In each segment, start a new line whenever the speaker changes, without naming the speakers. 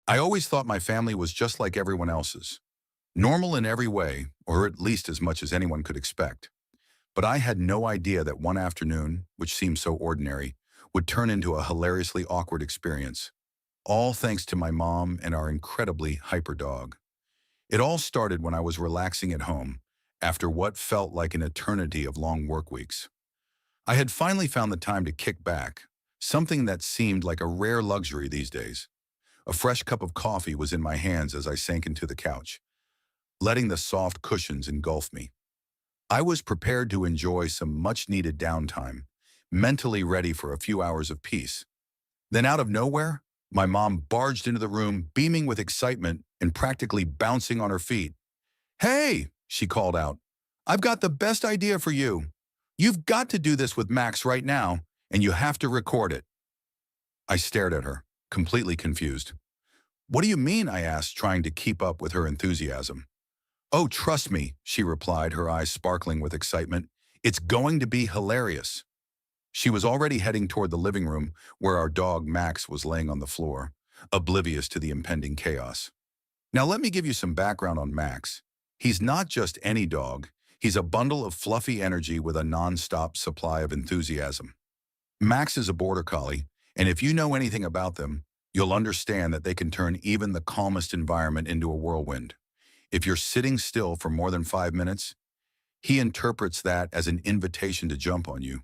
I always thought my family was just like everyone else's, normal in every way, or at least as much as anyone could expect. But I had no idea that one afternoon, which seemed so ordinary, would turn into a hilariously awkward experience, all thanks to my mom and our incredibly hyper dog. It all started when I was relaxing at home, after what felt like an eternity of long work weeks. I had finally found the time to kick back, something that seemed like a rare luxury these days. A fresh cup of coffee was in my hands as I sank into the couch, letting the soft cushions engulf me. I was prepared to enjoy some much-needed downtime, mentally ready for a few hours of peace. Then out of nowhere, my mom barged into the room, beaming with excitement and practically bouncing on her feet. "Hey," she called out, "I've got the best idea for you. You've got to do this with Max right now, and you have to record it." I stared at her, completely confused. "What do you mean?" I asked, trying to keep up with her enthusiasm. "Oh, trust me," she replied, her eyes sparkling with excitement. "It's going to be hilarious." She was already heading toward the living room where our dog Max was laying on the floor, oblivious to the impending chaos. Now let me give you some background on Max. He's not just any dog. He's a bundle of fluffy energy with a non-stop supply of enthusiasm. Max is a border collie, and if you know anything about them, you'll understand that they can turn even the calmest environment into a whirlwind. If you're sitting still for more than 5 minutes, he interprets that as an invitation to jump on you,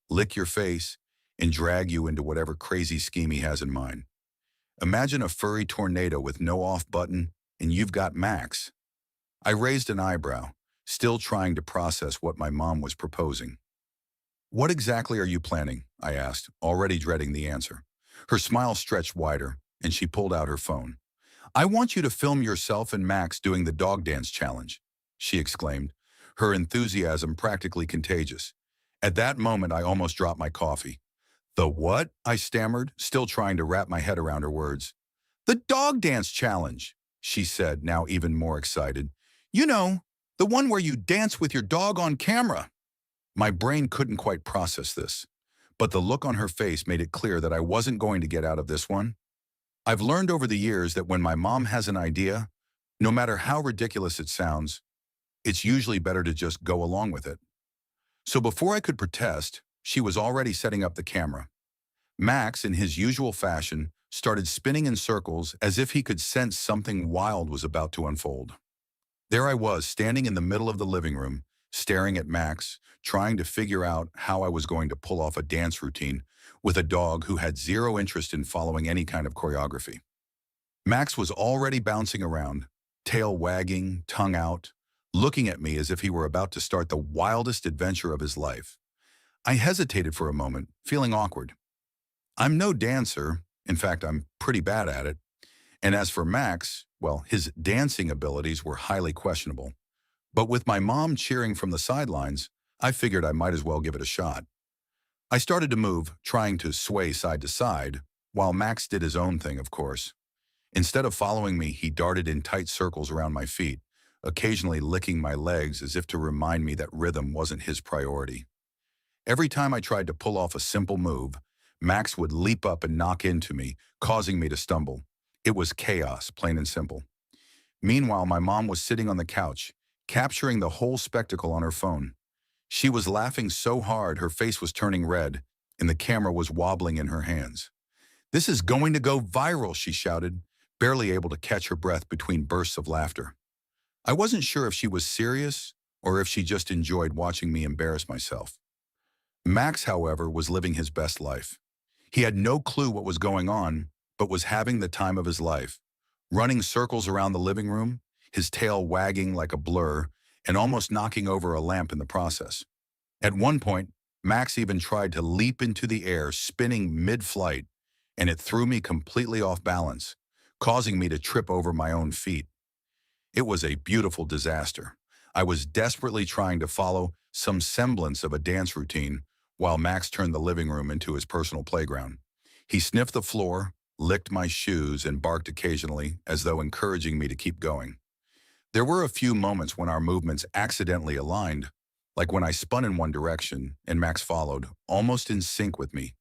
lick your face, and drag you into whatever crazy scheme he has in mind. Imagine a furry tornado with no off button, and you've got Max. I raised an eyebrow, still trying to process what my mom was proposing. "What exactly are you planning?" I asked, already dreading the answer. Her smile stretched wider, and she pulled out her phone. "I want you to film yourself and Max doing the dog dance challenge," she exclaimed, her enthusiasm practically contagious. At that moment, I almost dropped my coffee. "The what?" I stammered, still trying to wrap my head around her words. "The dog dance challenge," she said, now even more excited. "You know, the one where you dance with your dog on camera." My brain couldn't quite process this, but the look on her face made it clear that I wasn't going to get out of this one. I've learned over the years that when my mom has an idea, no matter how ridiculous it sounds, it's usually better to just go along with it. So before I could protest, she was already setting up the camera. Max, in his usual fashion, started spinning in circles as if he could sense something wild was about to unfold. There I was, standing in the middle of the living room, staring at Max, trying to figure out how I was going to pull off a dance routine with a dog who had zero interest in following any kind of choreography. Max was already bouncing around, tail wagging, tongue out, looking at me as if he were about to start the wildest adventure of his life. I hesitated for a moment, feeling awkward. I'm no dancer. In fact, I'm pretty bad at it. And as for Max, well, his dancing abilities were highly questionable. But with my mom cheering from the sidelines, I figured I might as well give it a shot. I started to move, trying to sway side to side, while Max did his own thing, of course. Instead of following me, he darted in tight circles around my feet, occasionally licking my legs as if to remind me that rhythm wasn't his priority. Every time I tried to pull off a simple move, Max would leap up and knock into me, causing me to stumble. It was chaos, plain and simple. Meanwhile, my mom was sitting on the couch, capturing the whole spectacle on her phone. She was laughing so hard her face was turning red, and the camera was wobbling in her hands. "This is going to go viral," she shouted, barely able to catch her breath between bursts of laughter. I wasn't sure if she was serious or if she just enjoyed watching me embarrass myself. Max, however, was living his best life. He had no clue what was going on, but was having the time of his life, running circles around the living room, his tail wagging like a blur, and almost knocking over a lamp in the process. At one point, Max even tried to leap into the air, spinning mid-flight, and it threw me completely off balance, causing me to trip over my own feet. It was a beautiful disaster. I was desperately trying to follow some semblance of a dance routine while Max turned the living room into his personal playground. He sniffed the floor, licked my shoes, and barked occasionally, as though encouraging me to keep going. There were a few moments when our movements accidentally aligned, like when I spun in one direction and Max followed, almost in sync with me.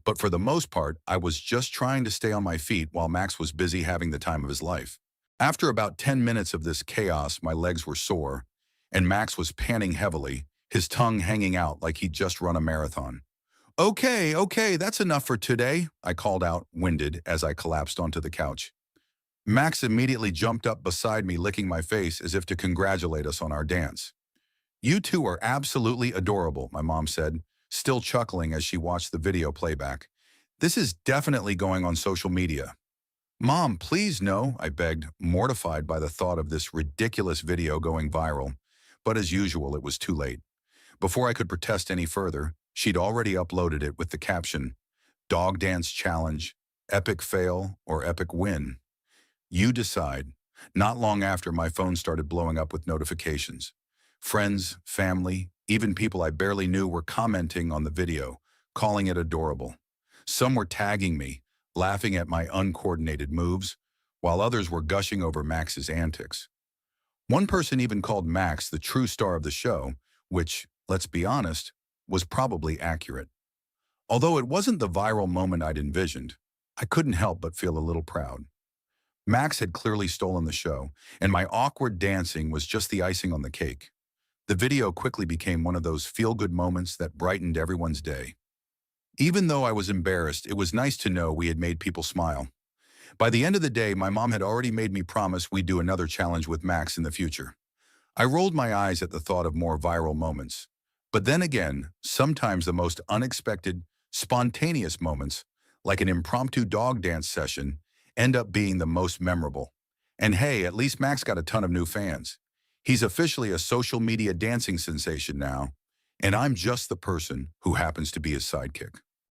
But for the most part, I was just trying to stay on my feet while Max was busy having the time of his life. After about 10 minutes of this chaos, my legs were sore, and Max was panting heavily, his tongue hanging out like he'd just run a marathon. Okay, okay, that's enough for today, I called out, winded, as I collapsed onto the couch. Max immediately jumped up beside me, licking my face as if to congratulate us on our dance. You two are absolutely adorable, my mom said, still chuckling as she watched the video playback. This is definitely going on social media. Mom, please no, I begged, mortified by the thought of this ridiculous video going viral. But as usual, it was too late. Before I could protest any further, she'd already uploaded it with the caption, Dog Dance Challenge, Epic Fail or Epic Win. You decide. Not long after, my phone started blowing up with notifications. Friends, family, even people I barely knew were commenting on the video, calling it adorable. Some were tagging me, laughing at my uncoordinated moves, while others were gushing over Max's antics. One person even called Max the true star of the show, which, let's be honest, was probably accurate. Although it wasn't the viral moment I'd envisioned, I couldn't help but feel a little proud. Max had clearly stolen the show, and my awkward dancing was just the icing on the cake. The video quickly became one of those feel-good moments that brightened everyone's day. Even though I was embarrassed, it was nice to know we had made people smile. By the end of the day, my mom had already made me promise we'd do another challenge with Max in the future. I rolled my eyes at the thought of more viral moments. But then again, sometimes the most unexpected, spontaneous moments, like an impromptu dog dance session, end up being the most memorable. And hey, at least Max got a ton of new fans. He's officially a social media dancing sensation now, and I'm just the person who happens to be his sidekick.